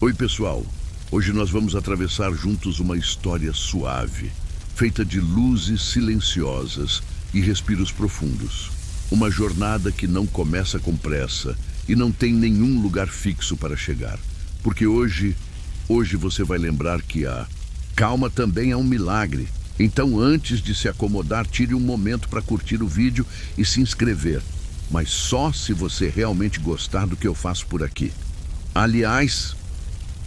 Oi, pessoal. Hoje nós vamos atravessar juntos uma história suave, feita de luzes silenciosas e respiros profundos. Uma jornada que não começa com pressa e não tem nenhum lugar fixo para chegar. Porque hoje você vai lembrar que a calma também é um milagre. Então, antes de se acomodar, tire um momento para curtir o vídeo e se inscrever. Mas só se você realmente gostar do que eu faço por aqui. Aliás,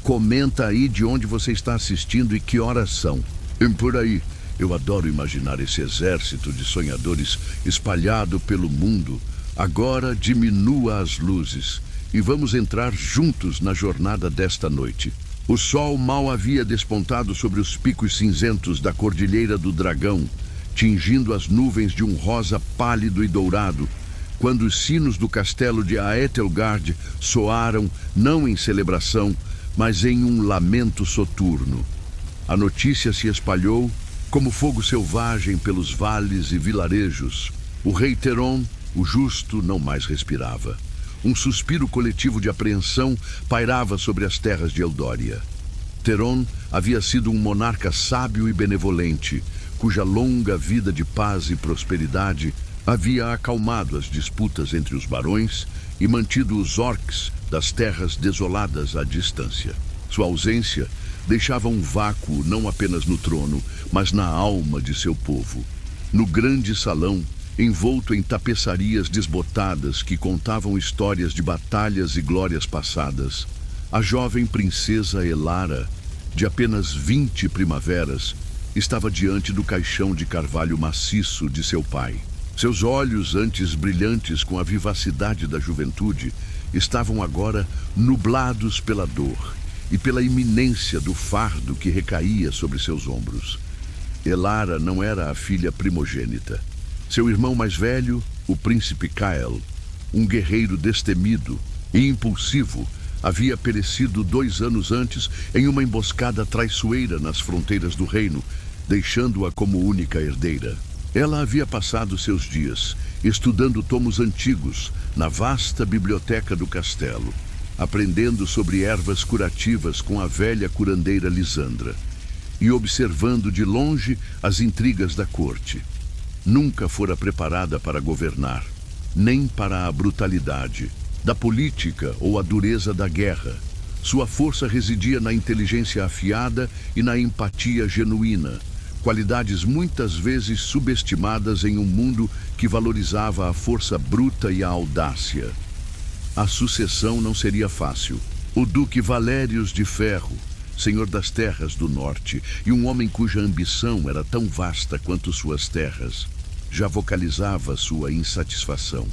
comenta aí de onde você está assistindo e que horas são. E por aí, eu adoro imaginar esse exército de sonhadores espalhado pelo mundo. Agora diminua as luzes e vamos entrar juntos na jornada desta noite. O sol mal havia despontado sobre os picos cinzentos da Cordilheira do Dragão, tingindo as nuvens de um rosa pálido e dourado, quando os sinos do castelo de Aethelgard soaram não em celebração, mas em um lamento soturno. A notícia se espalhou como fogo selvagem pelos vales e vilarejos. O rei Teron, o justo, não mais respirava. Um suspiro coletivo de apreensão pairava sobre as terras de Eldória. Teron havia sido um monarca sábio e benevolente, cuja longa vida de paz e prosperidade havia acalmado as disputas entre os barões e mantido os orcs das terras desoladas à distância. Sua ausência deixava um vácuo não apenas no trono, mas na alma de seu povo. No grande salão, envolto em tapeçarias desbotadas que contavam histórias de batalhas e glórias passadas, a jovem princesa Elara, de apenas 20 primaveras, estava diante do caixão de carvalho maciço de seu pai. Seus olhos, antes brilhantes com a vivacidade da juventude, estavam agora nublados pela dor e pela iminência do fardo que recaía sobre seus ombros. Elara não era a filha primogênita. Seu irmão mais velho, o príncipe Kael, um guerreiro destemido e impulsivo, havia perecido 2 anos antes em uma emboscada traiçoeira nas fronteiras do reino, deixando-a como única herdeira. Ela havia passado seus dias estudando tomos antigos na vasta biblioteca do castelo, aprendendo sobre ervas curativas com a velha curandeira Lisandra e observando de longe as intrigas da corte. Nunca fora preparada para governar, nem para a brutalidade da política ou a dureza da guerra. Sua força residia na inteligência afiada e na empatia genuína, qualidades muitas vezes subestimadas em um mundo que valorizava a força bruta e a audácia. A sucessão não seria fácil. O duque Valérios de Ferro, senhor das terras do norte, e um homem cuja ambição era tão vasta quanto suas terras, já vocalizava sua insatisfação.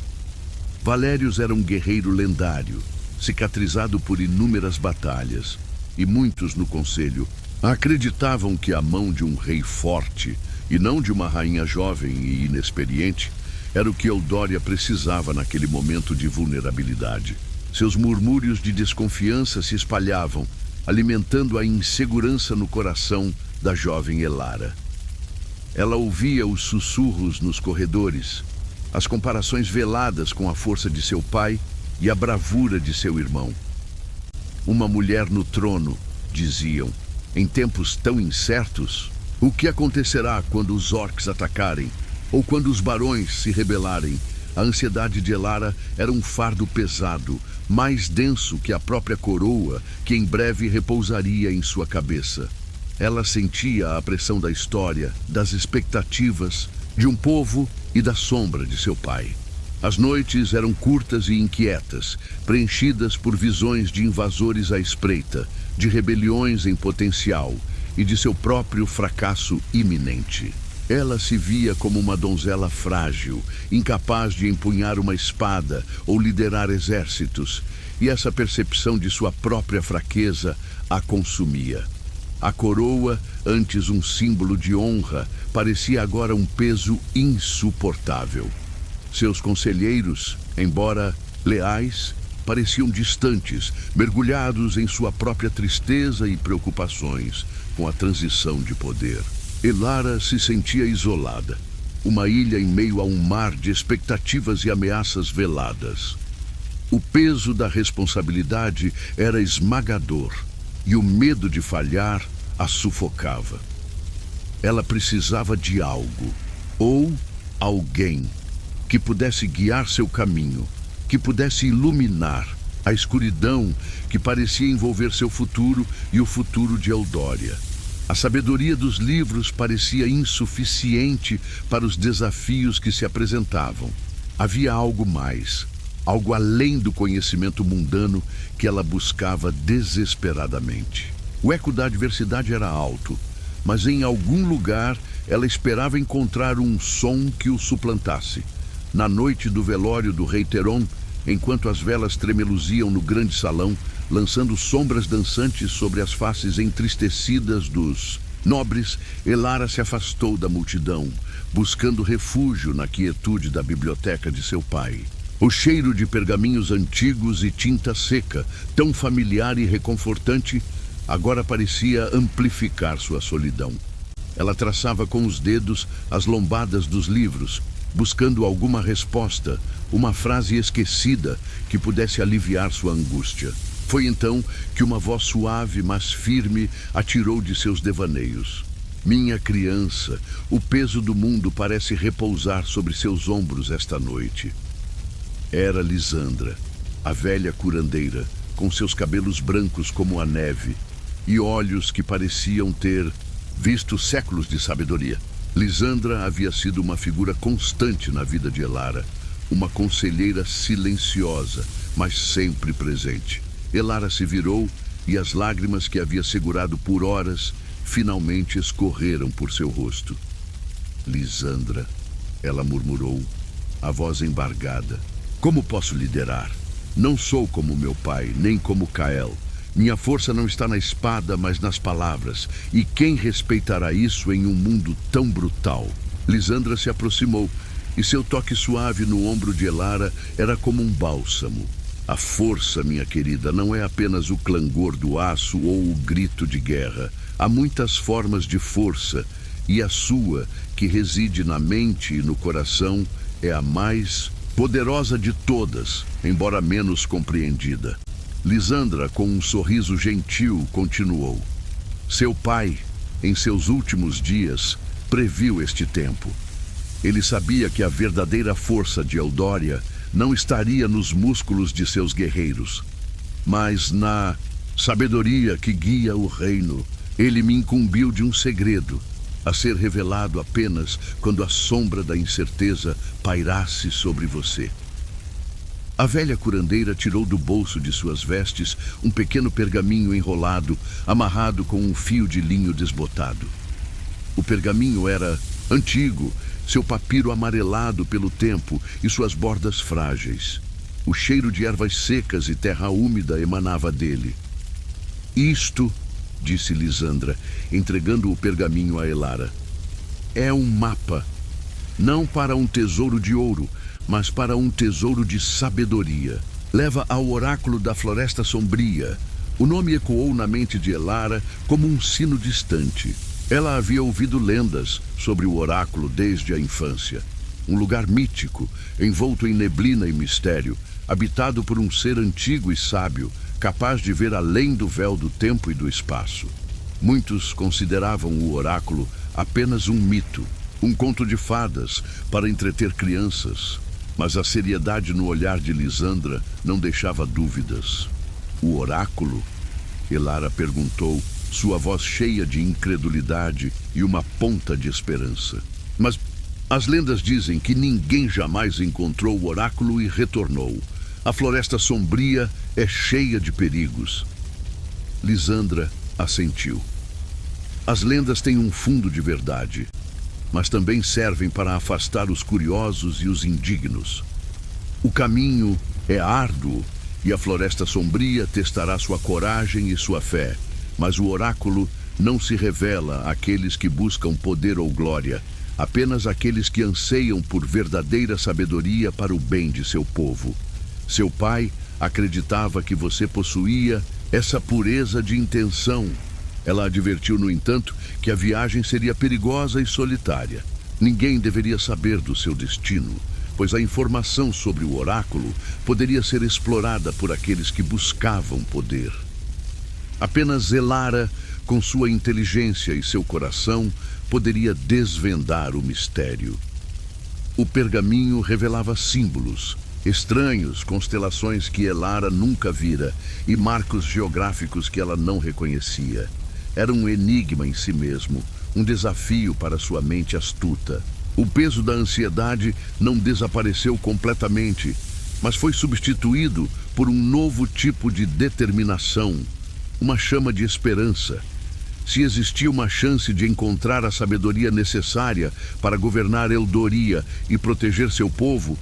Valérios era um guerreiro lendário, cicatrizado por inúmeras batalhas, e muitos no conselho acreditavam que a mão de um rei forte, e não de uma rainha jovem e inexperiente, era o que Eldória precisava naquele momento de vulnerabilidade. Seus murmúrios de desconfiança se espalhavam, alimentando a insegurança no coração da jovem Elara. Ela ouvia os sussurros nos corredores, as comparações veladas com a força de seu pai e a bravura de seu irmão. Uma mulher no trono, diziam, em tempos tão incertos, o que acontecerá quando os orcs atacarem ou quando os barões se rebelarem? A ansiedade de Elara era um fardo pesado, mais denso que a própria coroa que em breve repousaria em sua cabeça. Ela sentia a pressão da história, das expectativas, de um povo e da sombra de seu pai. As noites eram curtas e inquietas, preenchidas por visões de invasores à espreita, de rebeliões em potencial e de seu próprio fracasso iminente. Ela se via como uma donzela frágil, incapaz de empunhar uma espada ou liderar exércitos, e essa percepção de sua própria fraqueza a consumia. A coroa, antes um símbolo de honra, parecia agora um peso insuportável. Seus conselheiros, embora leais, pareciam distantes, mergulhados em sua própria tristeza e preocupações com a transição de poder. Elara se sentia isolada, uma ilha em meio a um mar de expectativas e ameaças veladas. O peso da responsabilidade era esmagador, e o medo de falhar a sufocava. Ela precisava de algo, ou alguém, que pudesse guiar seu caminho, que pudesse iluminar a escuridão que parecia envolver seu futuro e o futuro de Eldória. A sabedoria dos livros parecia insuficiente para os desafios que se apresentavam. Havia algo mais, algo além do conhecimento mundano que ela buscava desesperadamente. O eco da adversidade era alto, mas em algum lugar ela esperava encontrar um som que o suplantasse. Na noite do velório do rei Teron, enquanto as velas tremeluziam no grande salão, lançando sombras dançantes sobre as faces entristecidas dos nobres, Elara se afastou da multidão, buscando refúgio na quietude da biblioteca de seu pai. O cheiro de pergaminhos antigos e tinta seca, tão familiar e reconfortante, agora parecia amplificar sua solidão. Ela traçava com os dedos as lombadas dos livros, buscando alguma resposta, uma frase esquecida que pudesse aliviar sua angústia. Foi então que uma voz suave, mas firme, a tirou de seus devaneios. Minha criança, o peso do mundo parece repousar sobre seus ombros esta noite. Era Lisandra, a velha curandeira, com seus cabelos brancos como a neve e olhos que pareciam ter visto séculos de sabedoria. Lisandra havia sido uma figura constante na vida de Elara, uma conselheira silenciosa, mas sempre presente. Elara se virou e as lágrimas que havia segurado por horas finalmente escorreram por seu rosto. Lisandra, ela murmurou, a voz embargada. Como posso liderar? Não sou como meu pai, nem como Kael. Minha força não está na espada, mas nas palavras. E quem respeitará isso em um mundo tão brutal? Lisandra se aproximou, e seu toque suave no ombro de Elara era como um bálsamo. A força, minha querida, não é apenas o clangor do aço ou o grito de guerra. Há muitas formas de força, e a sua, que reside na mente e no coração, é a mais poderosa de todas, embora menos compreendida. Lisandra, com um sorriso gentil, continuou. Seu pai, em seus últimos dias, previu este tempo. Ele sabia que a verdadeira força de Eldória não estaria nos músculos de seus guerreiros, mas na sabedoria que guia o reino. Ele me incumbiu de um segredo, a ser revelado apenas quando a sombra da incerteza pairasse sobre você. A velha curandeira tirou do bolso de suas vestes um pequeno pergaminho enrolado, amarrado com um fio de linho desbotado. O pergaminho era antigo, seu papiro amarelado pelo tempo e suas bordas frágeis. O cheiro de ervas secas e terra úmida emanava dele. Isto, disse Lisandra, entregando o pergaminho a Elara, é um mapa, não para um tesouro de ouro, mas para um tesouro de sabedoria. Leva ao oráculo da Floresta Sombria. O nome ecoou na mente de Elara como um sino distante. Ela havia ouvido lendas sobre o oráculo desde a infância. Um lugar mítico, envolto em neblina e mistério, habitado por um ser antigo e sábio, capaz de ver além do véu do tempo e do espaço. Muitos consideravam o oráculo apenas um mito, um conto de fadas para entreter crianças. Mas a seriedade no olhar de Lisandra não deixava dúvidas. O oráculo? Elara perguntou, sua voz cheia de incredulidade e uma ponta de esperança. Mas as lendas dizem que ninguém jamais encontrou o oráculo e retornou. A Floresta Sombria é cheia de perigos. Lisandra assentiu. As lendas têm um fundo de verdade, mas também servem para afastar os curiosos e os indignos. O caminho é árduo e a Floresta Sombria testará sua coragem e sua fé, mas o oráculo não se revela àqueles que buscam poder ou glória, apenas àqueles que anseiam por verdadeira sabedoria para o bem de seu povo. Seu pai acreditava que você possuía essa pureza de intenção. Ela advertiu, no entanto, que a viagem seria perigosa e solitária. Ninguém deveria saber do seu destino, pois a informação sobre o oráculo poderia ser explorada por aqueles que buscavam poder. Apenas Elara, com sua inteligência e seu coração, poderia desvendar o mistério. O pergaminho revelava símbolos, estranhos, constelações que Elara nunca vira e marcos geográficos que ela não reconhecia. Era um enigma em si mesmo, um desafio para sua mente astuta. O peso da ansiedade não desapareceu completamente, mas foi substituído por um novo tipo de determinação, uma chama de esperança. Se existia uma chance de encontrar a sabedoria necessária para governar Eldoria e proteger seu povo,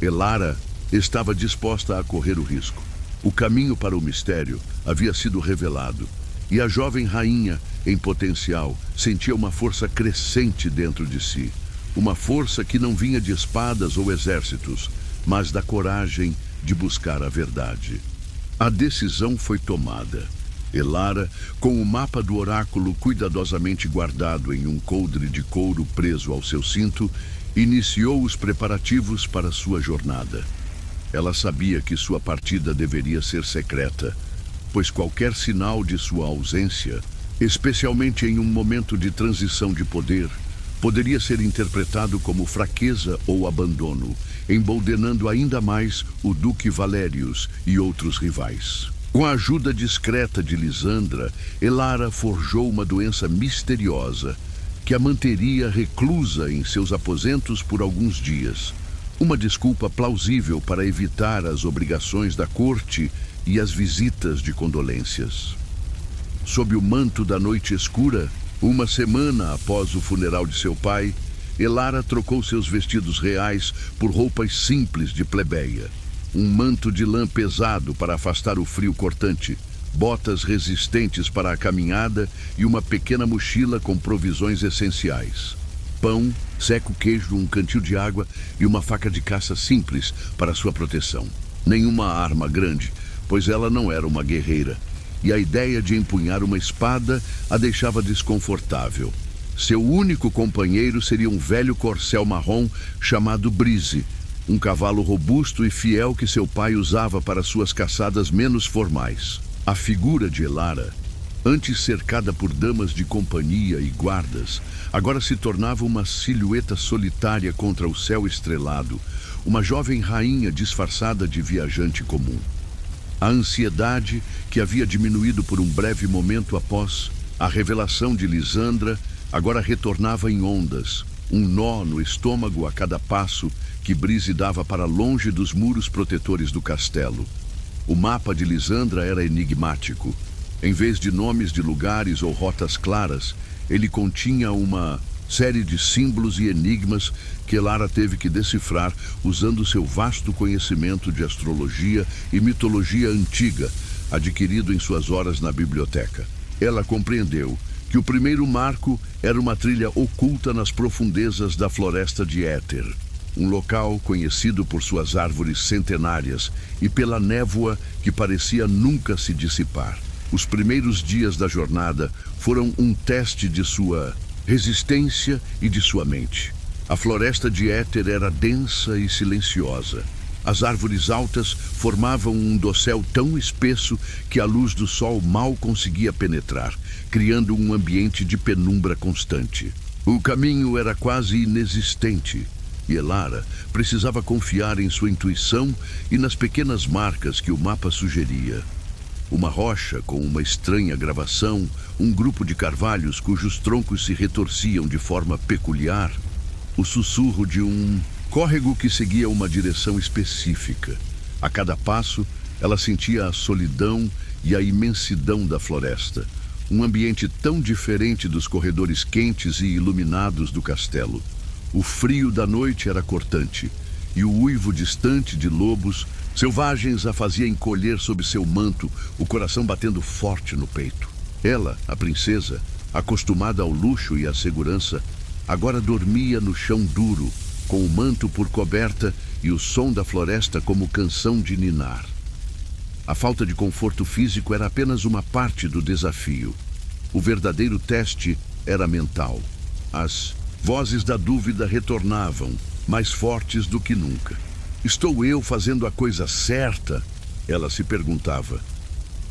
Elara estava disposta a correr o risco. O caminho para o mistério havia sido revelado, e a jovem rainha, em potencial, sentia uma força crescente dentro de si. Uma força que não vinha de espadas ou exércitos, mas da coragem de buscar a verdade. A decisão foi tomada. Elara, com o mapa do oráculo cuidadosamente guardado em um coldre de couro preso ao seu cinto, iniciou os preparativos para sua jornada. Ela sabia que sua partida deveria ser secreta, pois qualquer sinal de sua ausência, especialmente em um momento de transição de poder, poderia ser interpretado como fraqueza ou abandono, emboldenando ainda mais o Duque Valérius e outros rivais. Com a ajuda discreta de Lisandra, Elara forjou uma doença misteriosa que a manteria reclusa em seus aposentos por alguns dias. Uma desculpa plausível para evitar as obrigações da corte e as visitas de condolências. Sob o manto da noite escura, uma semana após o funeral de seu pai, Elara trocou seus vestidos reais por roupas simples de plebeia. Um manto de lã pesado para afastar o frio cortante, botas resistentes para a caminhada e uma pequena mochila com provisões essenciais. Pão, seco queijo, um cantil de água e uma faca de caça simples para sua proteção. Nenhuma arma grande, pois ela não era uma guerreira, e a ideia de empunhar uma espada a deixava desconfortável. Seu único companheiro seria um velho corcel marrom chamado Brise, um cavalo robusto e fiel que seu pai usava para suas caçadas menos formais. A figura de Elara, antes cercada por damas de companhia e guardas, agora se tornava uma silhueta solitária contra o céu estrelado, uma jovem rainha disfarçada de viajante comum. A ansiedade, que havia diminuído por um breve momento após a revelação de Lisandra, agora retornava em ondas, um nó no estômago a cada passo que Brise dava para longe dos muros protetores do castelo. O mapa de Lisandra era enigmático. Em vez de nomes de lugares ou rotas claras, ele continha uma série de símbolos e enigmas que Elara teve que decifrar usando seu vasto conhecimento de astrologia e mitologia antiga, adquirido em suas horas na biblioteca. Ela compreendeu que o primeiro marco era uma trilha oculta nas profundezas da Floresta de Éter, um local conhecido por suas árvores centenárias e pela névoa que parecia nunca se dissipar. Os primeiros dias da jornada foram um teste de sua resistência e de sua mente. A Floresta de Éter era densa e silenciosa. As árvores altas formavam um dossel tão espesso que a luz do sol mal conseguia penetrar, criando um ambiente de penumbra constante. O caminho era quase inexistente, e Elara precisava confiar em sua intuição e nas pequenas marcas que o mapa sugeria. Uma rocha com uma estranha gravação, um grupo de carvalhos cujos troncos se retorciam de forma peculiar, o sussurro de um córrego que seguia uma direção específica. A cada passo, ela sentia a solidão e a imensidão da floresta, um ambiente tão diferente dos corredores quentes e iluminados do castelo. O frio da noite era cortante, e o uivo distante de lobos selvagens a fazia encolher sob seu manto, o coração batendo forte no peito. Ela, a princesa, acostumada ao luxo e à segurança, agora dormia no chão duro, com o manto por coberta e o som da floresta como canção de ninar. A falta de conforto físico era apenas uma parte do desafio. O verdadeiro teste era mental. As vozes da dúvida retornavam, mais fortes do que nunca. Estou eu fazendo a coisa certa? Ela se perguntava.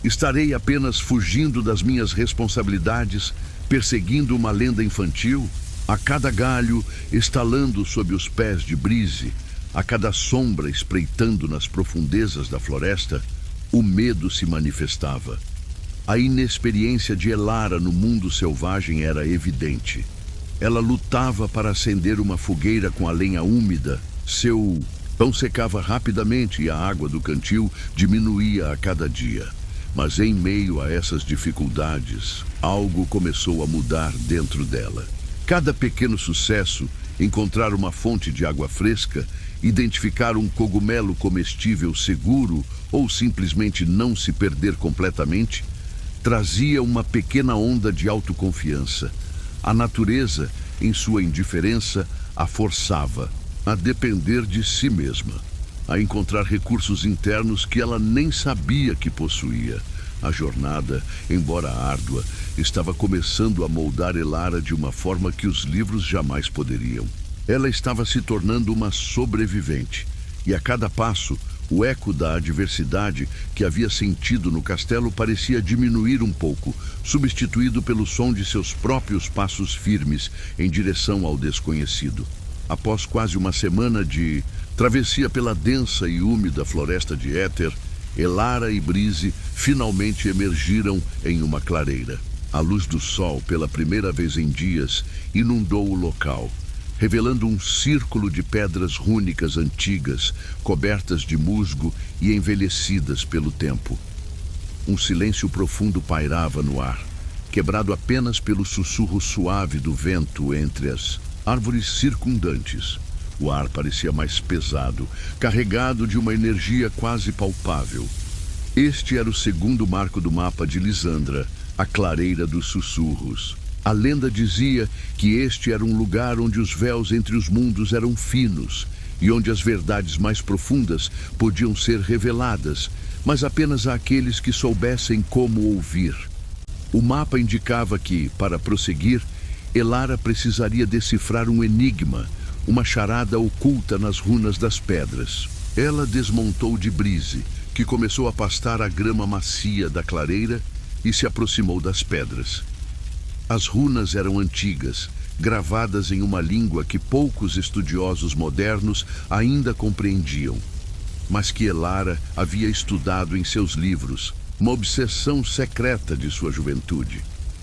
Estarei apenas fugindo das minhas responsabilidades, perseguindo uma lenda infantil? A cada galho estalando sob os pés de Brise, a cada sombra espreitando nas profundezas da floresta, o medo se manifestava. A inexperiência de Elara no mundo selvagem era evidente. Ela lutava para acender uma fogueira com a lenha úmida. Seu pão secava rapidamente e a água do cantil diminuía a cada dia. Mas em meio a essas dificuldades, algo começou a mudar dentro dela. Cada pequeno sucesso, encontrar uma fonte de água fresca, identificar um cogumelo comestível seguro ou simplesmente não se perder completamente, trazia uma pequena onda de autoconfiança. A natureza, em sua indiferença, a forçava a depender de si mesma, a encontrar recursos internos que ela nem sabia que possuía. A jornada, embora árdua, estava começando a moldar Elara de uma forma que os livros jamais poderiam. Ela estava se tornando uma sobrevivente, e a cada passo, o eco da adversidade que havia sentido no castelo parecia diminuir um pouco, substituído pelo som de seus próprios passos firmes em direção ao desconhecido. Após quase uma semana de travessia pela densa e úmida floresta de Éter, Elara e Brise finalmente emergiram em uma clareira. A luz do sol, pela primeira vez em dias, inundou o local, revelando um círculo de pedras rúnicas antigas, cobertas de musgo e envelhecidas pelo tempo. Um silêncio profundo pairava no ar, quebrado apenas pelo sussurro suave do vento entre as árvores circundantes. O ar parecia mais pesado, carregado de uma energia quase palpável. Este era o segundo marco do mapa de Lisandra, a Clareira dos Sussurros. A lenda dizia que este era um lugar onde os véus entre os mundos eram finos e onde as verdades mais profundas podiam ser reveladas, mas apenas àqueles que soubessem como ouvir. O mapa indicava que, para prosseguir, Elara precisaria decifrar um enigma, uma charada oculta nas runas das pedras. Ela desmontou de Brise, que começou a pastar a grama macia da clareira, e se aproximou das pedras. As runas eram antigas, gravadas em uma língua que poucos estudiosos modernos ainda compreendiam, mas que Elara havia estudado em seus livros, uma obsessão secreta de sua juventude.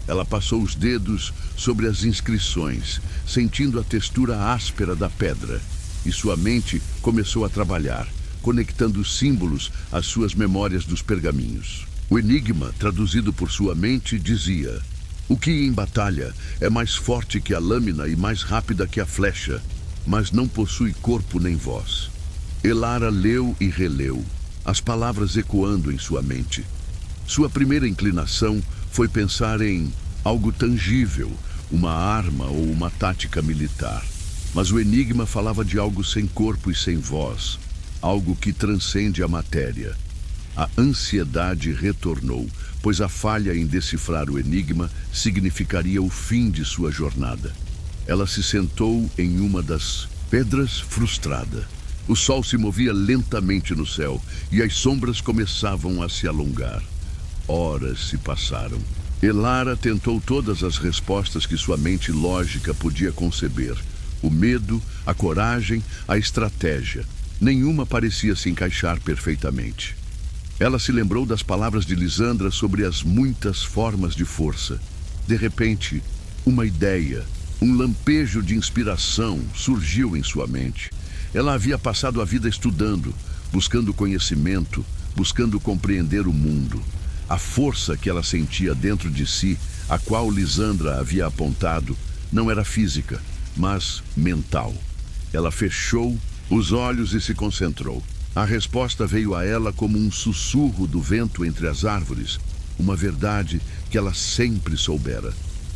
Ela passou os dedos sobre as inscrições, sentindo a textura áspera da pedra, e sua mente começou a trabalhar, conectando os símbolos às suas memórias dos pergaminhos. O enigma, traduzido por sua mente, dizia: o que em batalha é mais forte que a lâmina e mais rápida que a flecha, mas não possui corpo nem voz. Elara leu e releu, as palavras ecoando em sua mente. Sua primeira inclinação foi pensar em algo tangível, uma arma ou uma tática militar. Mas o enigma falava de algo sem corpo e sem voz, algo que transcende a matéria. A ansiedade retornou, pois a falha em decifrar o enigma significaria o fim de sua jornada. Ela se sentou em uma das pedras frustrada. O sol se movia lentamente no céu e as sombras começavam a se alongar. Horas se passaram. Elara tentou todas as respostas que sua mente lógica podia conceber. O medo, a coragem, a estratégia. Nenhuma parecia se encaixar perfeitamente. Ela se lembrou das palavras de Lisandra sobre as muitas formas de força. De repente, uma ideia, um lampejo de inspiração surgiu em sua mente. Ela havia passado a vida estudando, buscando conhecimento, buscando compreender o mundo. A força que ela sentia dentro de si, a qual Lisandra havia apontado, não era física, mas mental. Ela fechou os olhos e se concentrou. A resposta veio a ela como um sussurro do vento entre as árvores, uma verdade que ela sempre soubera,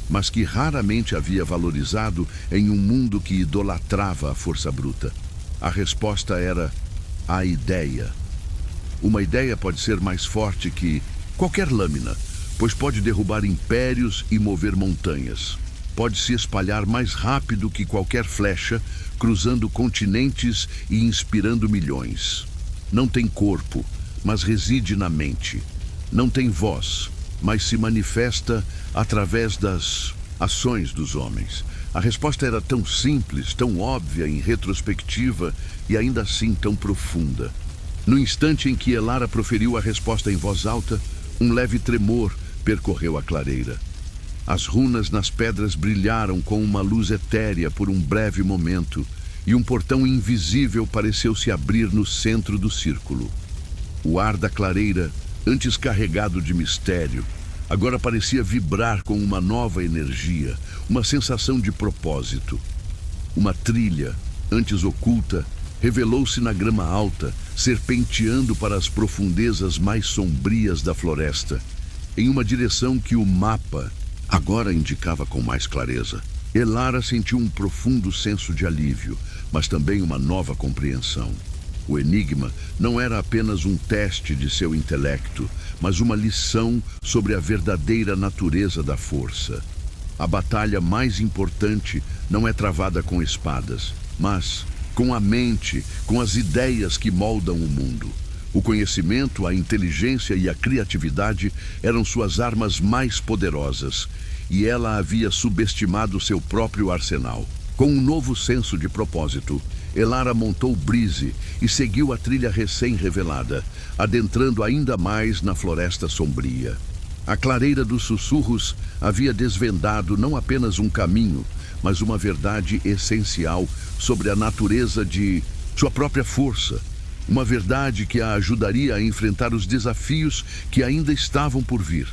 mas que raramente havia valorizado em um mundo que idolatrava a força bruta. A resposta era a ideia. Uma ideia pode ser mais forte que qualquer lâmina, pois pode derrubar impérios e mover montanhas. Pode se espalhar mais rápido que qualquer flecha, cruzando continentes e inspirando milhões. Não tem corpo, mas reside na mente. não tem voz, mas se manifesta através das ações dos homens. A resposta era tão simples, tão óbvia em retrospectiva e ainda assim tão profunda. No instante em que Elara proferiu a resposta em voz alta, um leve tremor percorreu a clareira. As runas nas pedras brilharam com uma luz etérea por um breve momento, e um portão invisível pareceu se abrir no centro do círculo. O ar da clareira, antes carregado de mistério, agora parecia vibrar com uma nova energia, uma sensação de propósito. Uma trilha, antes oculta, revelou-se na grama alta, serpenteando para as profundezas mais sombrias da floresta, em uma direção que o mapa agora indicava com mais clareza. Elara sentiu um profundo senso de alívio, mas também uma nova compreensão. O enigma não era apenas um teste de seu intelecto, mas uma lição sobre a verdadeira natureza da força. A batalha mais importante não é travada com espadas, mas com a mente, com as ideias que moldam o mundo. O conhecimento, a inteligência e a criatividade eram suas armas mais poderosas, e ela havia subestimado seu próprio arsenal. Com um novo senso de propósito, Elara montou Brise e seguiu a trilha recém-revelada, adentrando ainda mais na floresta sombria. A clareira dos sussurros havia desvendado não apenas um caminho, mas uma verdade essencial sobre a natureza de sua própria força. Uma verdade que a ajudaria a enfrentar os desafios que ainda estavam por vir.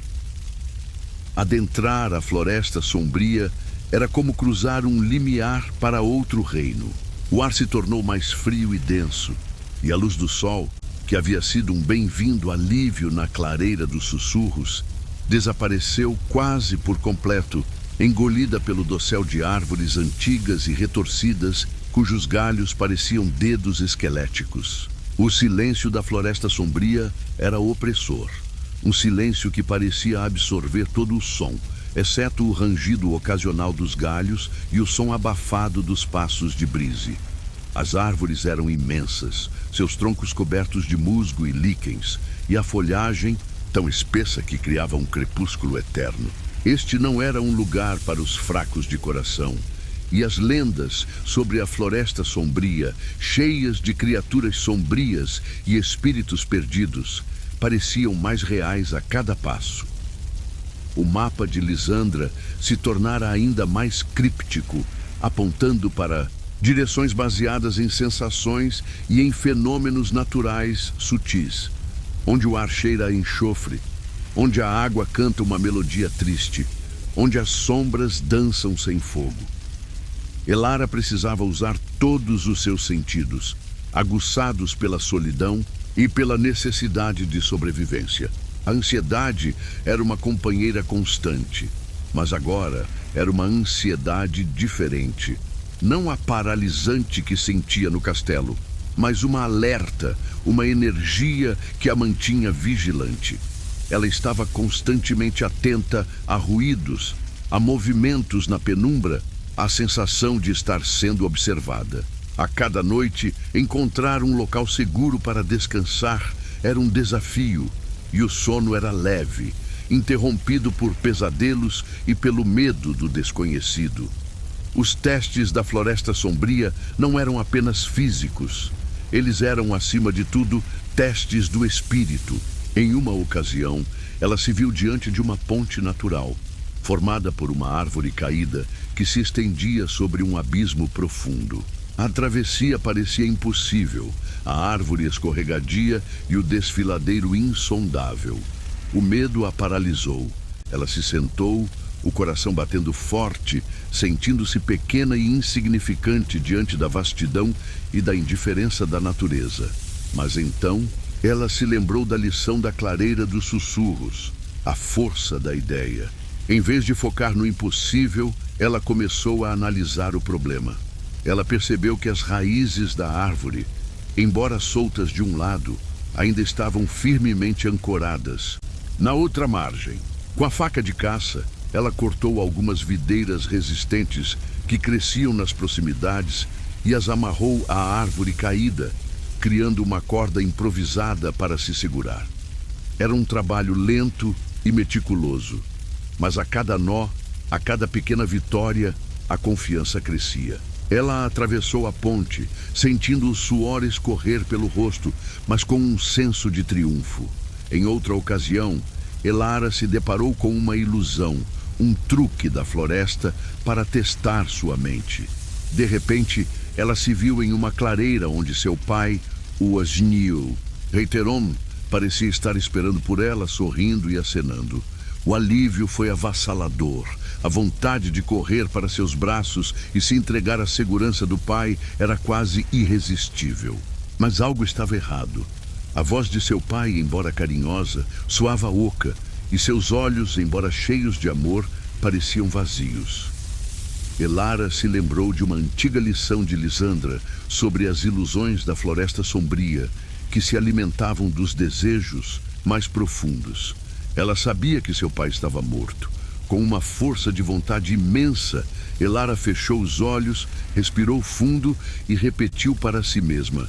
Adentrar a floresta sombria era como cruzar um limiar para outro reino. O ar se tornou mais frio e denso, e a luz do sol, que havia sido um bem-vindo alívio na clareira dos sussurros, desapareceu quase por completo, engolida pelo dossel de árvores antigas e retorcidas, cujos galhos pareciam dedos esqueléticos. O silêncio da floresta sombria era opressor. Um silêncio que parecia absorver todo o som, exceto o rangido ocasional dos galhos e o som abafado dos passos de Brise. As árvores eram imensas, seus troncos cobertos de musgo e líquens, e a folhagem, tão espessa que criava um crepúsculo eterno. Este não era um lugar para os fracos de coração, e as lendas sobre a floresta sombria, cheias de criaturas sombrias e espíritos perdidos, pareciam mais reais a cada passo. O mapa de Lisandra se tornara ainda mais críptico, apontando para direções baseadas em sensações e em fenômenos naturais sutis, onde o ar cheira a enxofre, onde a água canta uma melodia triste, onde as sombras dançam sem fogo. Elara precisava usar todos os seus sentidos, aguçados pela solidão e pela necessidade de sobrevivência. A ansiedade era uma companheira constante, mas agora era uma ansiedade diferente. Não a paralisante que sentia no castelo, mas uma alerta, uma energia que a mantinha vigilante. Ela estava constantemente atenta a ruídos, a movimentos na penumbra, a sensação de estar sendo observada. A cada noite, encontrar um local seguro para descansar era um desafio, e o sono era leve, interrompido por pesadelos e pelo medo do desconhecido. Os testes da Floresta Sombria não eram apenas físicos. Eles eram, acima de tudo, testes do espírito. Em uma ocasião, ela se viu diante de uma ponte natural, formada por uma árvore caída que se estendia sobre um abismo profundo. A travessia parecia impossível, a árvore escorregadia e o desfiladeiro insondável. O medo a paralisou. Ela se sentou, o coração batendo forte, sentindo-se pequena e insignificante diante da vastidão e da indiferença da natureza. Mas então, ela se lembrou da lição da clareira dos sussurros, a força da ideia. Em vez de focar no impossível, ela começou a analisar o problema. Ela percebeu que as raízes da árvore, embora soltas de um lado, ainda estavam firmemente ancoradas. Na outra margem, com a faca de caça, ela cortou algumas videiras resistentes que cresciam nas proximidades e as amarrou à árvore caída, criando uma corda improvisada para se segurar. Era um trabalho lento e meticuloso, mas a cada nó, a cada pequena vitória, a confiança crescia. Ela atravessou a ponte, sentindo o suor escorrer pelo rosto, mas com um senso de triunfo. Em outra ocasião, Elara se deparou com uma ilusão, um truque da floresta para testar sua mente. De repente, ela se viu em uma clareira onde seu pai, o Asnil, Reiteron, parecia estar esperando por ela, sorrindo e acenando. O alívio foi avassalador. A vontade de correr para seus braços e se entregar à segurança do pai era quase irresistível. Mas algo estava errado. A voz de seu pai, embora carinhosa, soava oca, e seus olhos, embora cheios de amor, pareciam vazios. Elara se lembrou de uma antiga lição de Lisandra sobre as ilusões da floresta sombria, que se alimentavam dos desejos mais profundos. Ela sabia que seu pai estava morto. Com uma força de vontade imensa, Elara fechou os olhos, respirou fundo e repetiu para si mesma: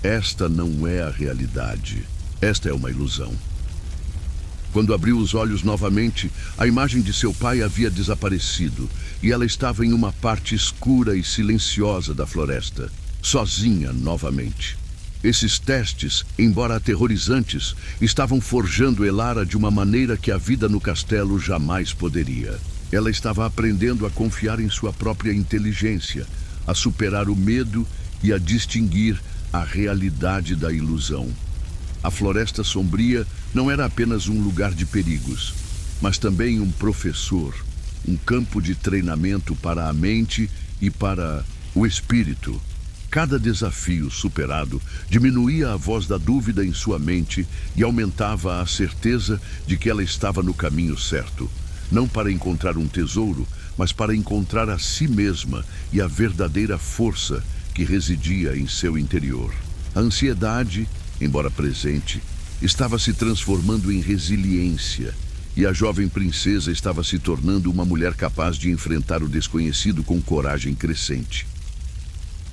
esta não é a realidade. Esta é uma ilusão. Quando abriu os olhos novamente, a imagem de seu pai havia desaparecido e ela estava em uma parte escura e silenciosa da floresta, sozinha novamente. Esses testes, embora aterrorizantes, estavam forjando Elara de uma maneira que a vida no castelo jamais poderia. Ela estava aprendendo a confiar em sua própria inteligência, a superar o medo e a distinguir a realidade da ilusão. A floresta sombria não era apenas um lugar de perigos, mas também um professor, um campo de treinamento para a mente e para o espírito. Cada desafio superado diminuía a voz da dúvida em sua mente e aumentava a certeza de que ela estava no caminho certo, não para encontrar um tesouro, mas para encontrar a si mesma e a verdadeira força que residia em seu interior. A ansiedade, embora presente, estava se transformando em resiliência, e a jovem princesa estava se tornando uma mulher capaz de enfrentar o desconhecido com coragem crescente.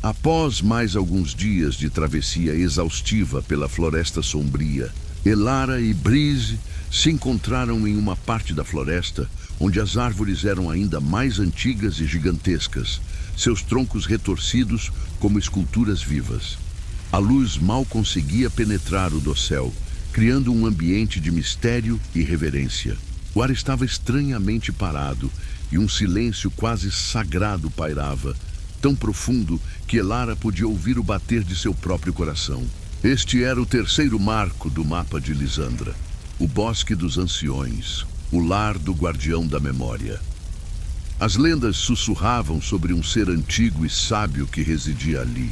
Após mais alguns dias de travessia exaustiva pela floresta sombria, Elara e Breeze se encontraram em uma parte da floresta onde as árvores eram ainda mais antigas e gigantescas, seus troncos retorcidos como esculturas vivas. A luz mal conseguia penetrar o dossel, criando um ambiente de mistério e reverência. O ar estava estranhamente parado e um silêncio quase sagrado pairava, tão profundo que Elara podia ouvir o bater de seu próprio coração. Este era o terceiro marco do mapa de Lisandra, o Bosque dos Anciões, o lar do Guardião da Memória. As lendas sussurravam sobre um ser antigo e sábio que residia ali,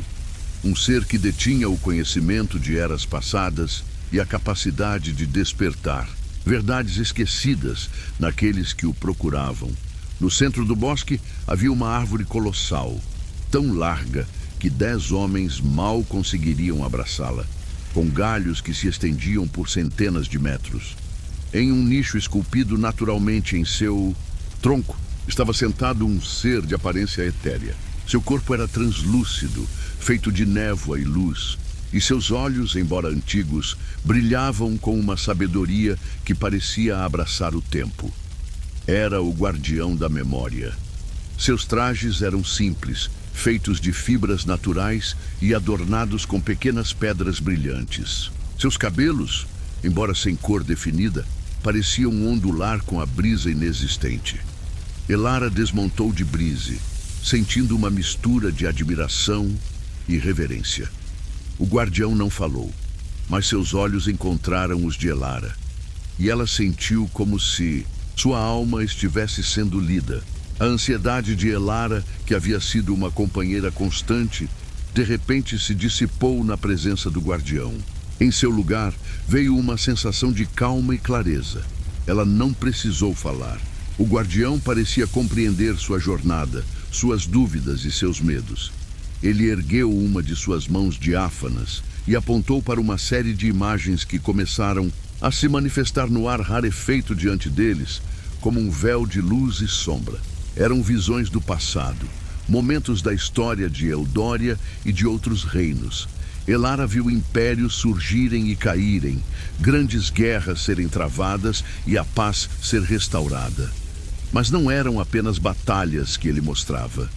um ser que detinha o conhecimento de eras passadas e a capacidade de despertar verdades esquecidas naqueles que o procuravam. No centro do bosque havia uma árvore colossal, tão larga que 10 homens mal conseguiriam abraçá-la, com galhos que se estendiam por centenas de metros. Em um nicho esculpido naturalmente em seu tronco, estava sentado um ser de aparência etérea. Seu corpo era translúcido, feito de névoa e luz, e seus olhos, embora antigos, brilhavam com uma sabedoria que parecia abraçar o tempo. Era o Guardião da Memória. Seus trajes eram simples, feitos de fibras naturais e adornados com pequenas pedras brilhantes. Seus cabelos, embora sem cor definida, pareciam ondular com a brisa inexistente. Elara desmontou de Breeze, sentindo uma mistura de admiração e reverência. O guardião não falou, mas seus olhos encontraram os de Elara, e ela sentiu como se sua alma estivesse sendo lida. A ansiedade de Elara, que havia sido uma companheira constante, de repente se dissipou na presença do guardião. Em seu lugar, veio uma sensação de calma e clareza. Ela não precisou falar. O guardião parecia compreender sua jornada, suas dúvidas e seus medos. Ele ergueu uma de suas mãos diáfanas e apontou para uma série de imagens que começaram a se manifestar no ar rarefeito diante deles, como um véu de luz e sombra. Eram visões do passado, momentos da história de Eldória e de outros reinos, Elara viu impérios surgirem e caírem, grandes guerras serem travadas e a paz ser restaurada. Mas não eram apenas batalhas que ele mostrava.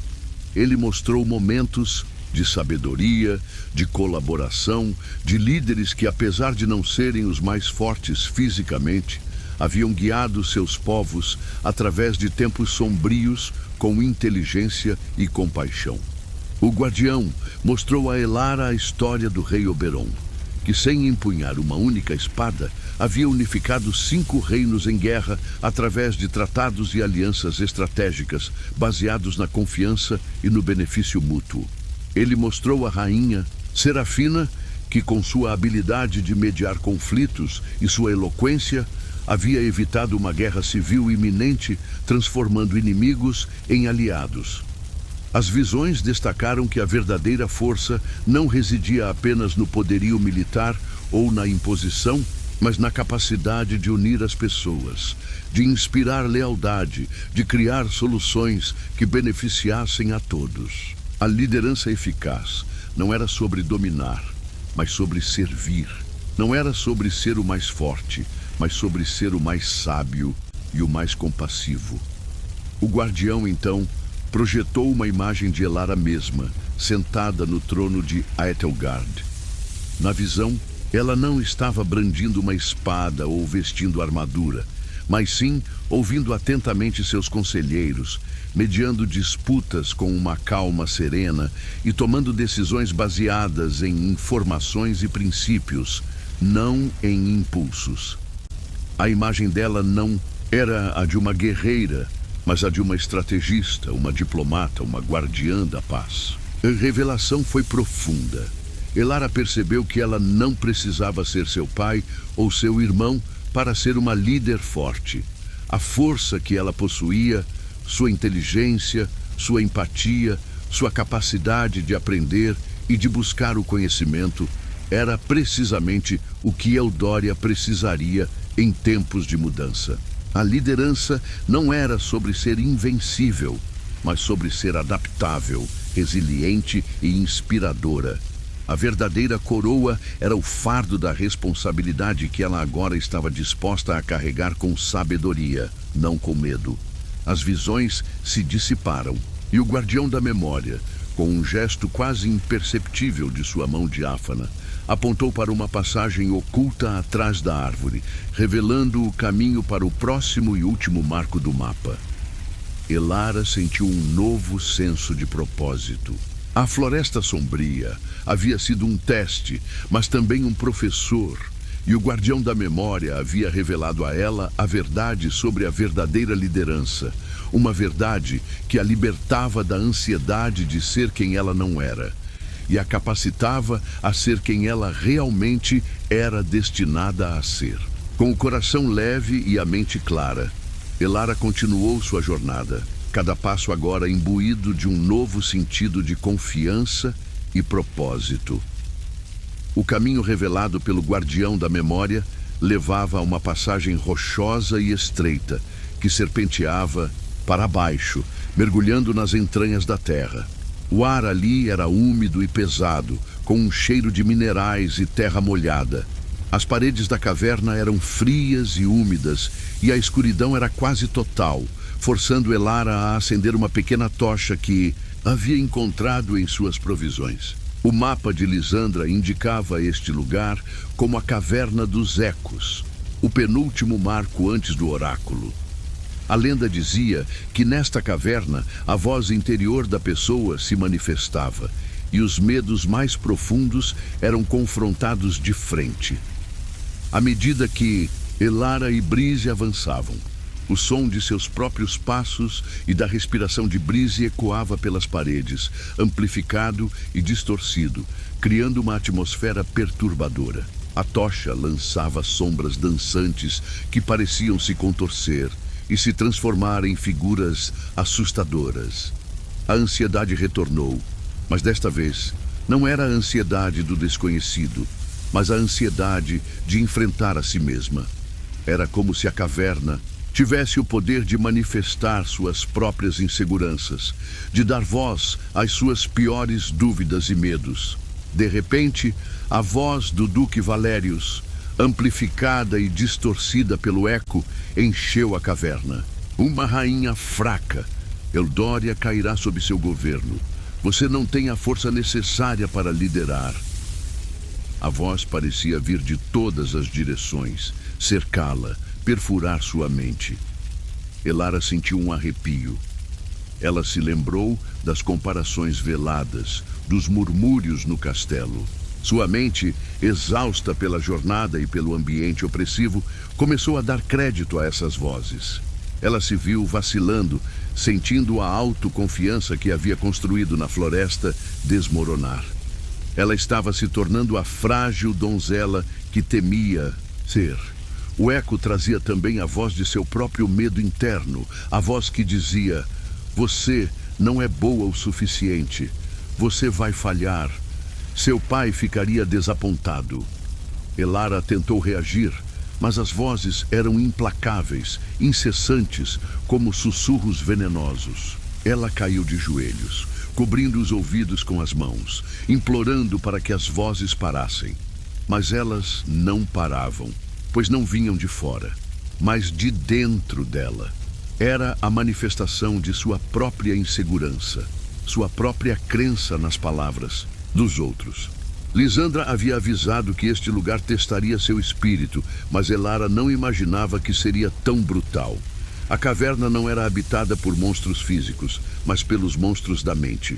Ele mostrou momentos de sabedoria, de colaboração, de líderes que, apesar de não serem os mais fortes fisicamente, haviam guiado seus povos através de tempos sombrios com inteligência e compaixão. O guardião mostrou a Elara a história do rei Oberon, que sem empunhar uma única espada, havia unificado 5 reinos em guerra através de tratados e alianças estratégicas baseados na confiança e no benefício mútuo. Ele mostrou a rainha Serafina que, com sua habilidade de mediar conflitos e sua eloquência, havia evitado uma guerra civil iminente, transformando inimigos em aliados. As visões destacaram que a verdadeira força não residia apenas no poderio militar ou na imposição, mas na capacidade de unir as pessoas, de inspirar lealdade, de criar soluções que beneficiassem a todos. A liderança eficaz não era sobre dominar, mas sobre servir. Não era sobre ser o mais forte, mas sobre ser o mais sábio e o mais compassivo. O guardião, então, projetou uma imagem de Elara mesma, sentada no trono de Aethelgard. Na visão, ela não estava brandindo uma espada ou vestindo armadura, mas sim ouvindo atentamente seus conselheiros, mediando disputas com uma calma serena e tomando decisões baseadas em informações e princípios, não em impulsos. A imagem dela não era a de uma guerreira, mas a de uma estrategista, uma diplomata, uma guardiã da paz. A revelação foi profunda. Elara percebeu que ela não precisava ser seu pai ou seu irmão para ser uma líder forte. A força que ela possuía, sua inteligência, sua empatia, sua capacidade de aprender e de buscar o conhecimento, era precisamente o que Eldória precisaria em tempos de mudança. A liderança não era sobre ser invencível, mas sobre ser adaptável, resiliente e inspiradora. A verdadeira coroa era o fardo da responsabilidade que ela agora estava disposta a carregar com sabedoria, não com medo. As visões se dissiparam e o guardião da memória, com um gesto quase imperceptível de sua mão diáfana, apontou para uma passagem oculta atrás da árvore, revelando o caminho para o próximo e último marco do mapa. Elara sentiu um novo senso de propósito. A Floresta Sombria havia sido um teste, mas também um professor, e o guardião da memória havia revelado a ela a verdade sobre a verdadeira liderança, uma verdade que a libertava da ansiedade de ser quem ela não era, e a capacitava a ser quem ela realmente era destinada a ser. Com o coração leve e a mente clara, Elara continuou sua jornada, cada passo agora imbuído de um novo sentido de confiança e propósito. O caminho revelado pelo guardião da memória levava a uma passagem rochosa e estreita, que serpenteava para baixo, mergulhando nas entranhas da terra. O ar ali era úmido e pesado, com um cheiro de minerais e terra molhada. As paredes da caverna eram frias e úmidas, e a escuridão era quase total, forçando Elara a acender uma pequena tocha que havia encontrado em suas provisões. O mapa de Lisandra indicava este lugar como a Caverna dos Ecos, o penúltimo marco antes do oráculo. A lenda dizia que nesta caverna a voz interior da pessoa se manifestava e os medos mais profundos eram confrontados de frente. À medida que Elara e Brise avançavam, o som de seus próprios passos e da respiração de Brise ecoava pelas paredes, amplificado e distorcido, criando uma atmosfera perturbadora. A tocha lançava sombras dançantes que pareciam se contorcer e se transformar em figuras assustadoras. A ansiedade retornou, mas desta vez não era a ansiedade do desconhecido, mas a ansiedade de enfrentar a si mesma. Era como se a caverna tivesse o poder de manifestar suas próprias inseguranças, de dar voz às suas piores dúvidas e medos. De repente, a voz do Duque Valérius, amplificada e distorcida pelo eco, encheu a caverna. Uma rainha fraca. Eldória cairá sob seu governo. Você não tem a força necessária para liderar. A voz parecia vir de todas as direções, cercá-la, perfurar sua mente. Elara sentiu um arrepio. Ela se lembrou das comparações veladas, dos murmúrios no castelo. Sua mente, exausta pela jornada e pelo ambiente opressivo, começou a dar crédito a essas vozes. Ela se viu vacilando, sentindo a autoconfiança que havia construído na floresta desmoronar. Ela estava se tornando a frágil donzela que temia ser. O eco trazia também a voz de seu próprio medo interno, a voz que dizia: você não é boa o suficiente. Você vai falhar. Seu pai ficaria desapontado. Elara tentou reagir, mas as vozes eram implacáveis, incessantes, como sussurros venenosos. Ela caiu de joelhos, cobrindo os ouvidos com as mãos, implorando para que as vozes parassem. Mas elas não paravam, pois não vinham de fora, mas de dentro dela. Era a manifestação de sua própria insegurança, sua própria crença nas palavras dos outros. Lisandra havia avisado que este lugar testaria seu espírito, mas Elara não imaginava que seria tão brutal. A caverna não era habitada por monstros físicos, mas pelos monstros da mente.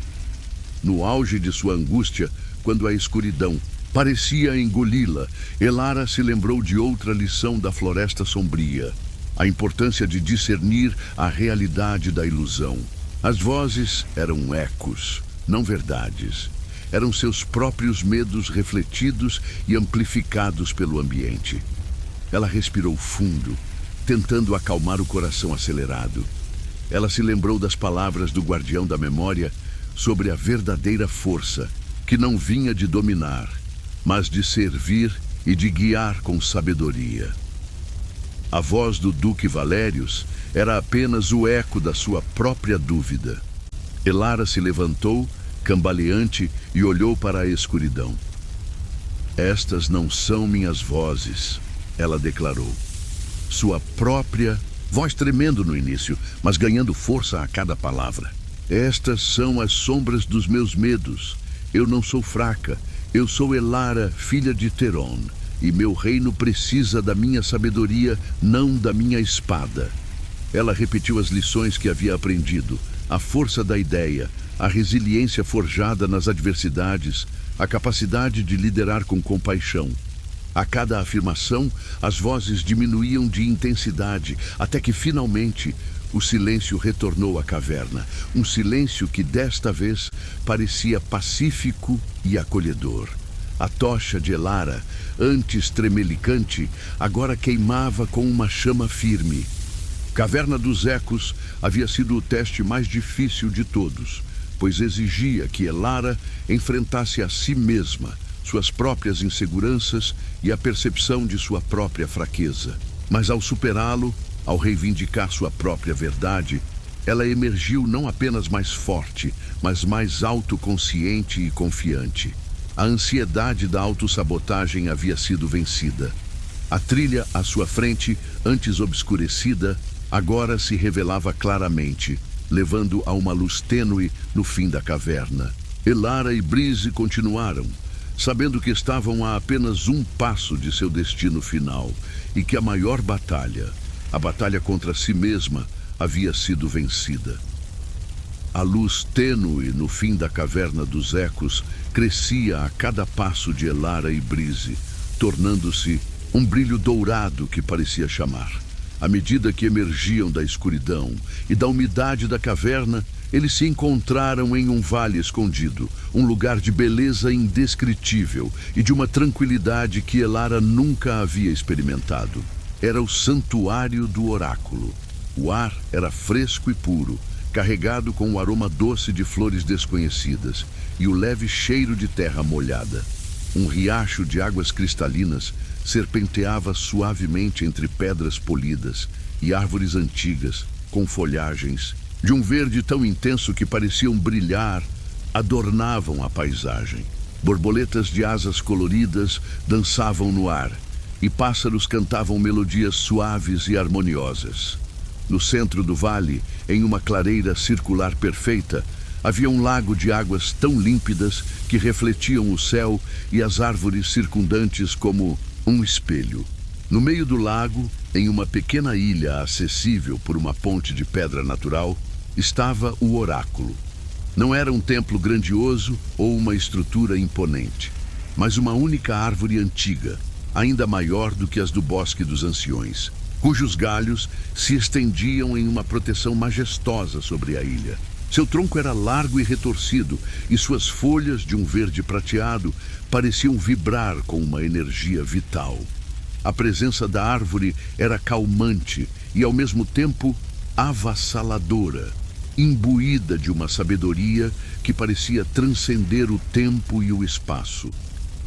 No auge de sua angústia, quando a escuridão parecia engoli-la, Elara se lembrou de outra lição da Floresta Sombria: a importância de discernir a realidade da ilusão. As vozes eram ecos, não verdades. Eram seus próprios medos refletidos e amplificados pelo ambiente. Ela respirou fundo, tentando acalmar o coração acelerado. Ela se lembrou das palavras do guardião da memória sobre a verdadeira força, que não vinha de dominar, mas de servir e de guiar com sabedoria. A voz do Duque Valérius era apenas o eco da sua própria dúvida. Elara se levantou, cambaleante, e olhou para a escuridão. Estas não são minhas vozes, ela declarou. Sua própria voz tremendo no início, mas ganhando força a cada palavra. Estas são as sombras dos meus medos. Eu não sou fraca. Eu sou Elara, filha de Teron, e meu reino precisa da minha sabedoria, não da minha espada. Ela repetiu as lições que havia aprendido, a força da ideia, a resiliência forjada nas adversidades, a capacidade de liderar com compaixão. A cada afirmação, as vozes diminuíam de intensidade, até que finalmente o silêncio retornou à caverna. Um silêncio que desta vez parecia pacífico e acolhedor. A tocha de Elara, antes tremelicante, agora queimava com uma chama firme. Caverna dos Ecos havia sido o teste mais difícil de todos, pois exigia que Elara enfrentasse a si mesma, suas próprias inseguranças e a percepção de sua própria fraqueza. Mas ao superá-lo, ao reivindicar sua própria verdade, ela emergiu não apenas mais forte, mas mais autoconsciente e confiante. A ansiedade da autossabotagem havia sido vencida. A trilha à sua frente, antes obscurecida, agora se revelava claramente, levando a uma luz tênue no fim da caverna. Elara e Breeze continuaram, sabendo que estavam a apenas um passo de seu destino final e que a maior batalha, a batalha contra si mesma, havia sido vencida. A luz tênue no fim da caverna dos ecos crescia a cada passo de Elara e Breeze, tornando-se um brilho dourado que parecia chamar. À medida que emergiam da escuridão e da umidade da caverna, eles se encontraram em um vale escondido, um lugar de beleza indescritível e de uma tranquilidade que Elara nunca havia experimentado. Era o santuário do oráculo. O ar era fresco e puro, carregado com o aroma doce de flores desconhecidas e o leve cheiro de terra molhada. Um riacho de águas cristalinas serpenteava suavemente entre pedras polidas e árvores antigas, com folhagens de um verde tão intenso que pareciam brilhar, adornavam a paisagem. Borboletas de asas coloridas dançavam no ar, e pássaros cantavam melodias suaves e harmoniosas. No centro do vale, em uma clareira circular perfeita, havia um lago de águas tão límpidas que refletiam o céu e as árvores circundantes como um espelho. No meio do lago, em uma pequena ilha acessível por uma ponte de pedra natural, estava o oráculo. Não era um templo grandioso ou uma estrutura imponente, mas uma única árvore antiga, ainda maior do que as do Bosque dos Anciões, cujos galhos se estendiam em uma proteção majestosa sobre a ilha. Seu tronco era largo e retorcido, e suas folhas, de um verde prateado, pareciam vibrar com uma energia vital. A presença da árvore era calmante e, ao mesmo tempo, avassaladora, imbuída de uma sabedoria que parecia transcender o tempo e o espaço.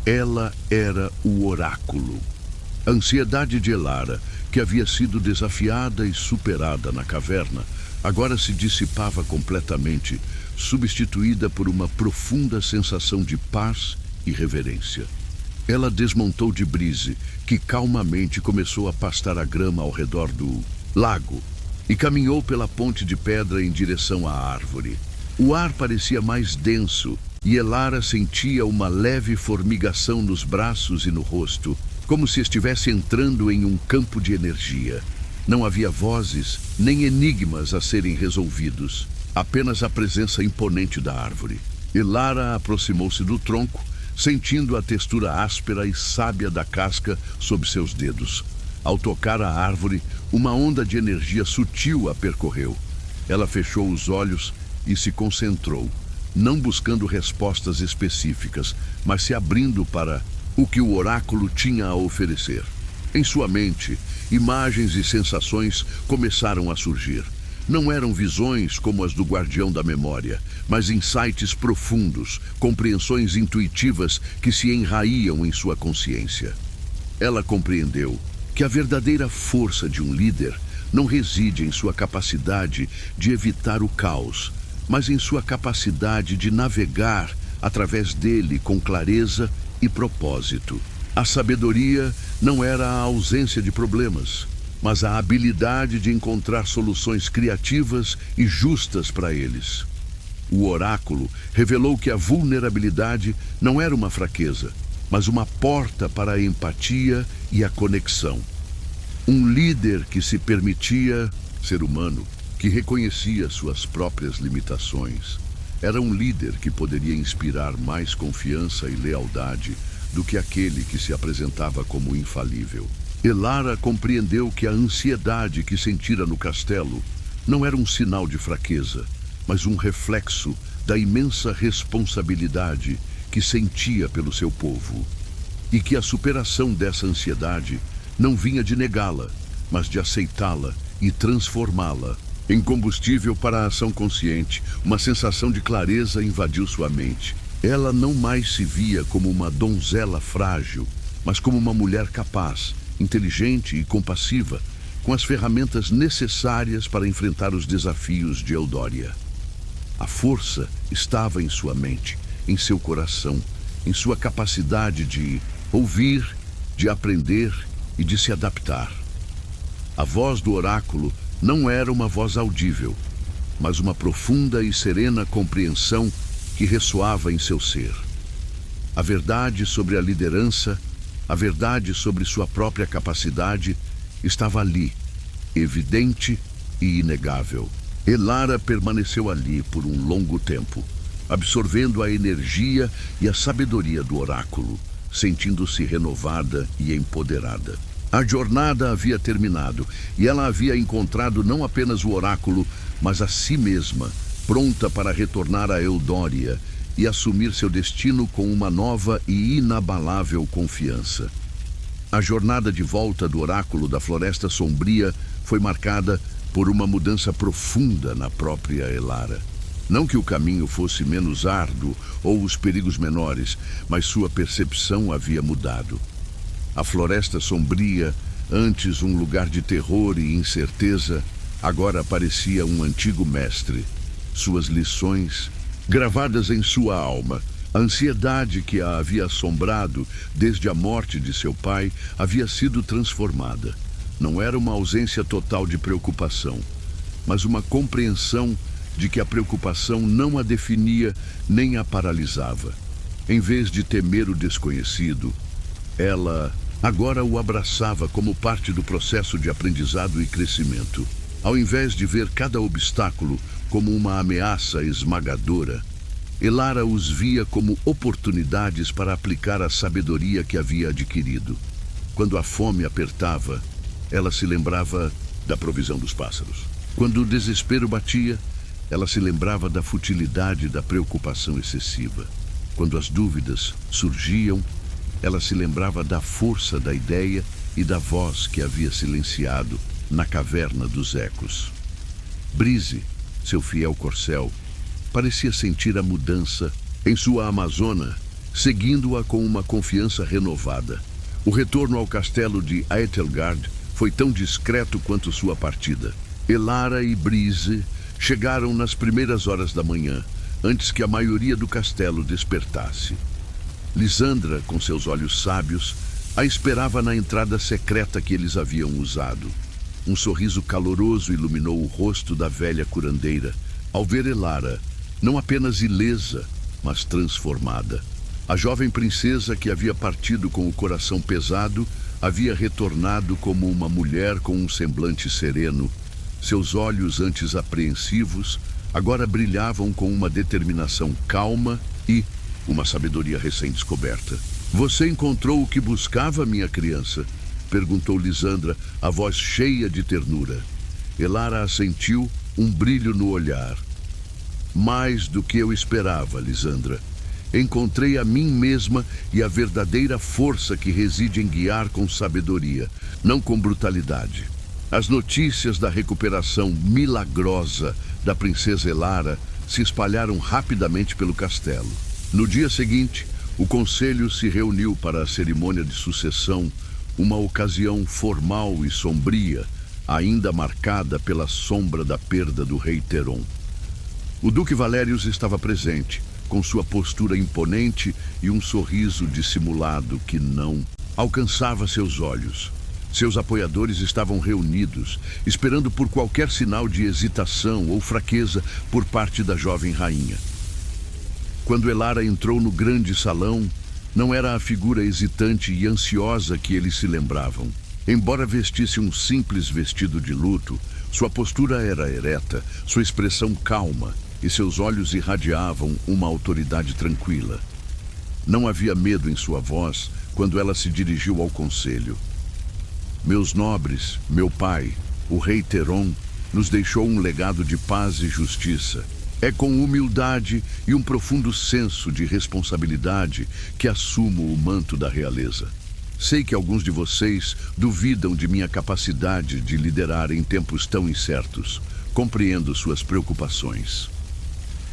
Ela era o oráculo. A ansiedade de Elara, que havia sido desafiada e superada na caverna, agora se dissipava completamente, substituída por uma profunda sensação de paz e reverência. Ela desmontou de Brise, que calmamente começou a pastar a grama ao redor do lago, e caminhou pela ponte de pedra em direção à árvore. O ar parecia mais denso, e Elara sentia uma leve formigação nos braços e no rosto, como se estivesse entrando em um campo de energia. Não havia vozes, nem enigmas a serem resolvidos, apenas a presença imponente da árvore. Elara aproximou-se do tronco, sentindo a textura áspera e sábia da casca sob seus dedos. Ao tocar a árvore, uma onda de energia sutil a percorreu. Ela fechou os olhos e se concentrou, não buscando respostas específicas, mas se abrindo para o que o oráculo tinha a oferecer. Em sua mente, imagens e sensações começaram a surgir. Não eram visões como as do guardião da memória, mas insights profundos, compreensões intuitivas que se enraíam em sua consciência. Ela compreendeu que a verdadeira força de um líder não reside em sua capacidade de evitar o caos, mas em sua capacidade de navegar através dele com clareza e propósito. A sabedoria não era a ausência de problemas, mas a habilidade de encontrar soluções criativas e justas para eles. O oráculo revelou que a vulnerabilidade não era uma fraqueza, mas uma porta para a empatia e a conexão. Um líder que se permitia ser humano, que reconhecia suas próprias limitações. Era um líder que poderia inspirar mais confiança e lealdade do que aquele que se apresentava como infalível. Elara compreendeu que a ansiedade que sentira no castelo não era um sinal de fraqueza, mas um reflexo da imensa responsabilidade que sentia pelo seu povo. E que a superação dessa ansiedade não vinha de negá-la, mas de aceitá-la e transformá-la em combustível para a ação consciente. Uma sensação de clareza invadiu sua mente. Ela não mais se via como uma donzela frágil, mas como uma mulher capaz, inteligente e compassiva, com as ferramentas necessárias para enfrentar os desafios de Eldória. A força estava em sua mente, em seu coração, em sua capacidade de ouvir, de aprender e de se adaptar. A voz do oráculo não era uma voz audível, mas uma profunda e serena compreensão que ressoava em seu ser. A verdade sobre a liderança, a verdade sobre sua própria capacidade, estava ali, evidente e inegável. Elara permaneceu ali por um longo tempo, absorvendo a energia e a sabedoria do oráculo, sentindo-se renovada e empoderada. A jornada havia terminado e ela havia encontrado não apenas o oráculo, mas a si mesma, pronta para retornar a Eldória e assumir seu destino com uma nova e inabalável confiança. A jornada de volta do oráculo da Floresta Sombria foi marcada por uma mudança profunda na própria Elara. Não que o caminho fosse menos árduo ou os perigos menores, mas sua percepção havia mudado. A Floresta Sombria, antes um lugar de terror e incerteza, agora parecia um antigo mestre. Suas lições, gravadas em sua alma, A ansiedade que a havia assombrado desde a morte de seu pai havia sido transformada. Não era uma ausência total de preocupação, mas uma compreensão de que a preocupação não a definia nem a paralisava. Em vez de temer o desconhecido, ela agora o abraçava como parte do processo de aprendizado e crescimento. Ao invés de ver cada obstáculo como uma ameaça esmagadora, Elara os via como oportunidades para aplicar a sabedoria que havia adquirido. Quando a fome apertava, ela se lembrava da provisão dos pássaros. Quando o desespero batia, ela se lembrava da futilidade da preocupação excessiva. Quando as dúvidas surgiam, ela se lembrava da força da ideia e da voz que havia silenciado na caverna dos ecos. Brise, seu fiel corcel, parecia sentir a mudança em sua amazona, seguindo-a com uma confiança renovada. O retorno ao castelo de Aethelgard foi tão discreto quanto sua partida. Elara e Brise chegaram nas primeiras horas da manhã, antes que a maioria do castelo despertasse. Lisandra, com seus olhos sábios, a esperava na entrada secreta que eles haviam usado. Um sorriso caloroso iluminou o rosto da velha curandeira ao ver Elara, não apenas ilesa, mas transformada. A jovem princesa, que havia partido com o coração pesado, havia retornado como uma mulher com um semblante sereno. Seus olhos, antes apreensivos, agora brilhavam com uma determinação calma e uma sabedoria recém-descoberta. "Você encontrou o que buscava, minha criança?" perguntou Lisandra, a voz cheia de ternura. Elara assentiu, um brilho no olhar. "Mais do que eu esperava, Lisandra. Encontrei a mim mesma e a verdadeira força que reside em guiar com sabedoria, não com brutalidade." As notícias da recuperação milagrosa da princesa Elara se espalharam rapidamente pelo castelo. No dia seguinte, o conselho se reuniu para a cerimônia de sucessão, uma ocasião formal e sombria, ainda marcada pela sombra da perda do rei Teron. O Duque Valérius estava presente, com sua postura imponente e um sorriso dissimulado que não alcançava seus olhos. Seus apoiadores estavam reunidos, esperando por qualquer sinal de hesitação ou fraqueza por parte da jovem rainha. Quando Elara entrou no grande salão, não era a figura hesitante e ansiosa que eles se lembravam. Embora vestisse um simples vestido de luto, sua postura era ereta, sua expressão calma e seus olhos irradiavam uma autoridade tranquila. Não havia medo em sua voz quando ela se dirigiu ao conselho. "Meus nobres, meu pai, o rei Teron, nos deixou um legado de paz e justiça. É com humildade e um profundo senso de responsabilidade que assumo o manto da realeza. Sei que alguns de vocês duvidam de minha capacidade de liderar em tempos tão incertos. Compreendo suas preocupações."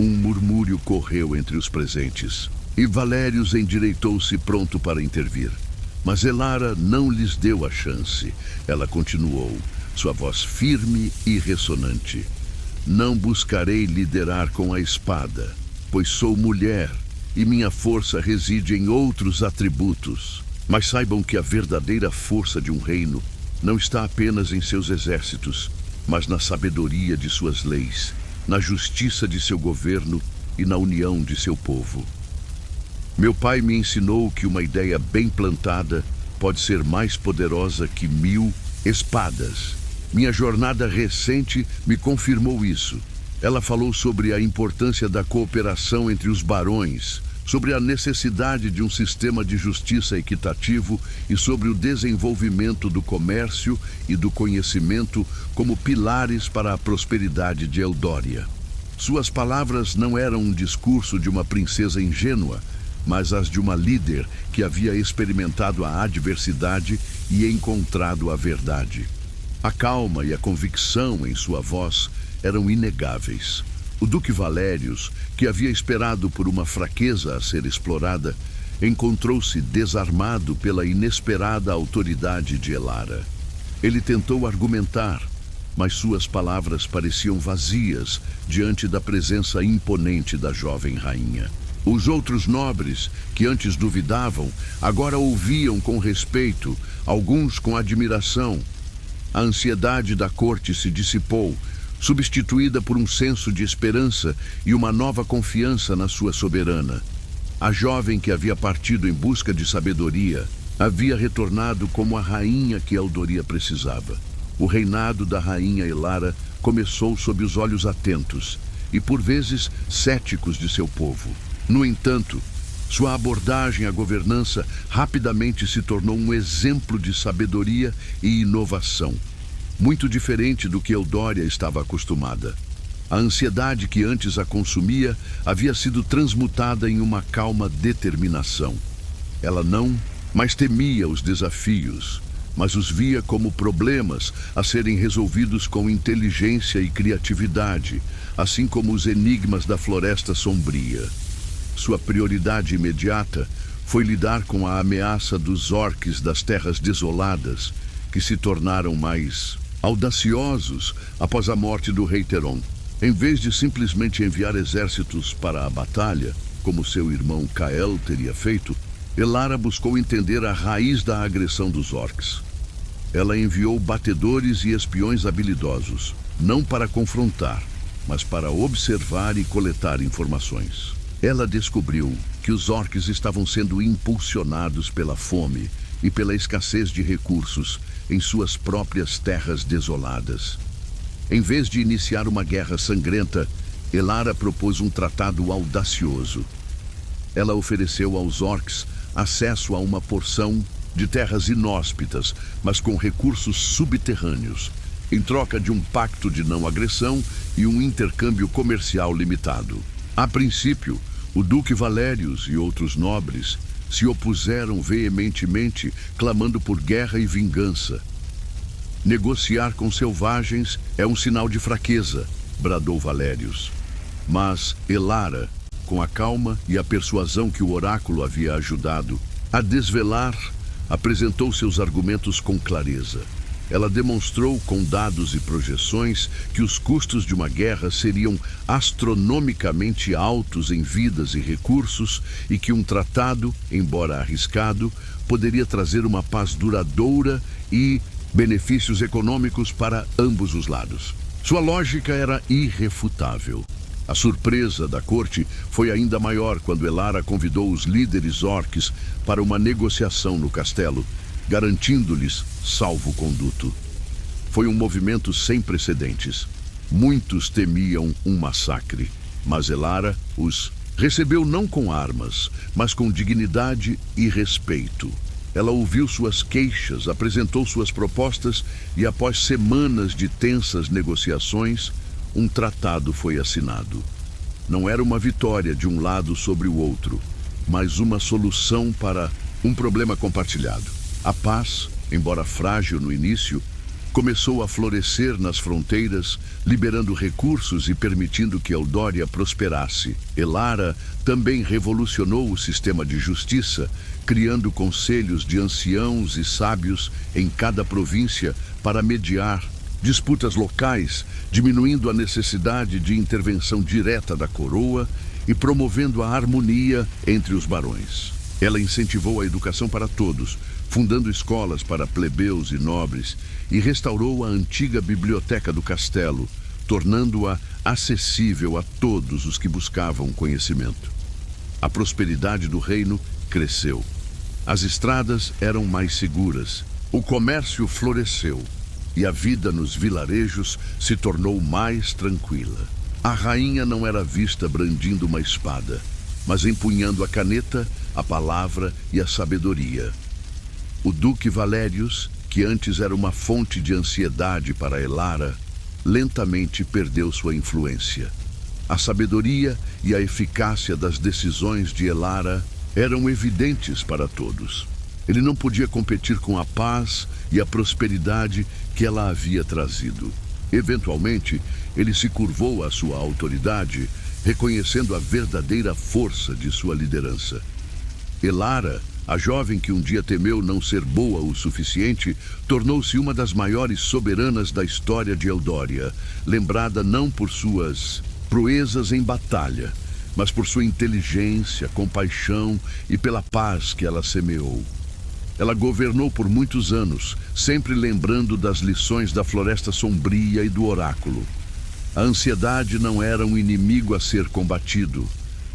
Um murmúrio correu entre os presentes, e Valérius endireitou-se pronto para intervir. Mas Elara não lhes deu a chance. Ela continuou, sua voz firme e ressonante. "Não buscarei liderar com a espada, pois sou mulher e minha força reside em outros atributos. Mas saibam que a verdadeira força de um reino não está apenas em seus exércitos, mas na sabedoria de suas leis, na justiça de seu governo e na união de seu povo. Meu pai me ensinou que uma ideia bem plantada pode ser mais poderosa que 1000 espadas. Minha jornada recente me confirmou isso. Ela falou sobre a importância da cooperação entre os barões, sobre a necessidade de um sistema de justiça equitativo e sobre o desenvolvimento do comércio e do conhecimento como pilares para a prosperidade de Eldória. Suas palavras não eram um discurso de uma princesa ingênua, mas as de uma líder que havia experimentado a adversidade e encontrado a verdade. A calma e a convicção em sua voz eram inegáveis. O Duque Valérius, que havia esperado por uma fraqueza a ser explorada, encontrou-se desarmado pela inesperada autoridade de Elara. Ele tentou argumentar, mas suas palavras pareciam vazias diante da presença imponente da jovem rainha. Os outros nobres, que antes duvidavam, agora ouviam com respeito, alguns com admiração. A ansiedade da corte se dissipou, substituída por um senso de esperança e uma nova confiança na sua soberana. A jovem que havia partido em busca de sabedoria havia retornado como a rainha que Eldoria precisava. O reinado da rainha Elara começou sob os olhos atentos e, por vezes, céticos de seu povo. No entanto, sua abordagem à governança rapidamente se tornou um exemplo de sabedoria e inovação, muito diferente do que Eldória estava acostumada. A ansiedade que antes a consumia havia sido transmutada em uma calma determinação. Ela não mais temia os desafios, mas os via como problemas a serem resolvidos com inteligência e criatividade, assim como os enigmas da Floresta Sombria. Sua prioridade imediata foi lidar com a ameaça dos orques das Terras Desoladas, que se tornaram mais audaciosos após a morte do rei Teron. Em vez de simplesmente enviar exércitos para a batalha, como seu irmão Kael teria feito, Elara buscou entender a raiz da agressão dos orcs. Ela enviou batedores e espiões habilidosos, não para confrontar, mas para observar e coletar informações. Ela descobriu que os orcs estavam sendo impulsionados pela fome e pela escassez de recursos em suas próprias terras desoladas. Em vez de iniciar uma guerra sangrenta, Elara propôs um tratado audacioso. Ela ofereceu aos orcs acesso a uma porção de terras inóspitas, mas com recursos subterrâneos, em troca de um pacto de não agressão e um intercâmbio comercial limitado. A princípio, o Duque Valérius e outros nobres se opuseram veementemente, clamando por guerra e vingança. Negociar com selvagens é um sinal de fraqueza, bradou Valérius. Mas Elara, com a calma e a persuasão que o oráculo havia ajudado a desvelar, apresentou seus argumentos com clareza. Ela demonstrou com dados e projeções que os custos de uma guerra seriam astronomicamente altos em vidas e recursos e que um tratado, embora arriscado, poderia trazer uma paz duradoura e benefícios econômicos para ambos os lados. Sua lógica era irrefutável. A surpresa da corte foi ainda maior quando Elara convidou os líderes orcs para uma negociação no castelo, garantindo-lhes salvo-conduto. Foi um movimento sem precedentes. Muitos temiam um massacre, mas Elara os recebeu não com armas, mas com dignidade e respeito. Ela ouviu suas queixas, apresentou suas propostas e, após semanas de tensas negociações, um tratado foi assinado. Não era uma vitória de um lado sobre o outro, mas uma solução para um problema compartilhado. A paz, embora frágil no início, começou a florescer nas fronteiras, liberando recursos e permitindo que Eldória prosperasse. Elara também revolucionou o sistema de justiça, criando conselhos de anciãos e sábios em cada província para mediar disputas locais, diminuindo a necessidade de intervenção direta da coroa e promovendo a harmonia entre os barões. Ela incentivou a educação para todos, fundando escolas para plebeus e nobres, e restaurou a antiga biblioteca do castelo, tornando-a acessível a todos os que buscavam conhecimento. A prosperidade do reino cresceu. As estradas eram mais seguras, o comércio floresceu e a vida nos vilarejos se tornou mais tranquila. A rainha não era vista brandindo uma espada, mas empunhando a caneta, a palavra e a sabedoria. O Duque Valérius, que antes era uma fonte de ansiedade para Elara, lentamente perdeu sua influência. A sabedoria e a eficácia das decisões de Elara eram evidentes para todos. Ele não podia competir com a paz e a prosperidade que ela havia trazido. Eventualmente, ele se curvou à sua autoridade, reconhecendo a verdadeira força de sua liderança. Elara, a jovem que um dia temeu não ser boa o suficiente, tornou-se uma das maiores soberanas da história de Eldória, lembrada não por suas proezas em batalha, mas por sua inteligência, compaixão e pela paz que ela semeou. Ela governou por muitos anos, sempre lembrando das lições da Floresta Sombria e do oráculo. A ansiedade não era um inimigo a ser combatido,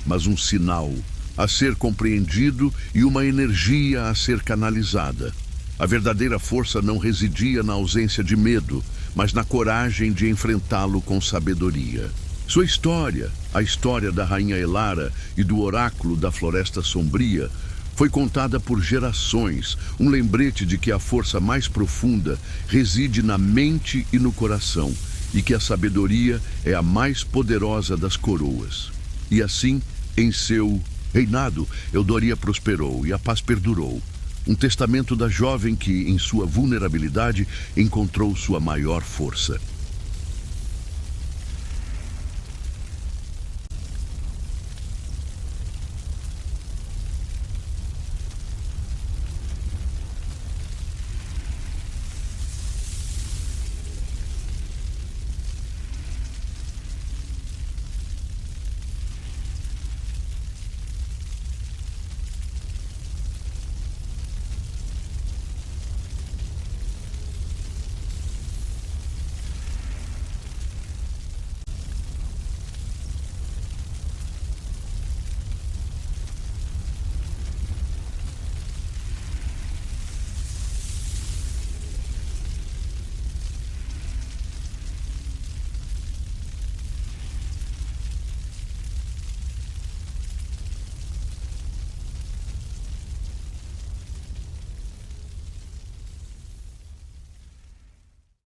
mas um sinal a ser compreendido e uma energia a ser canalizada. A verdadeira força não residia na ausência de medo, mas na coragem de enfrentá-lo com sabedoria. Sua história, a história da Rainha Elara e do oráculo da Floresta Sombria, foi contada por gerações, um lembrete de que a força mais profunda reside na mente e no coração, e que a sabedoria é a mais poderosa das coroas. E assim, em seu reinado, Eldoria prosperou e a paz perdurou. Um testamento da jovem que, em sua vulnerabilidade, encontrou sua maior força.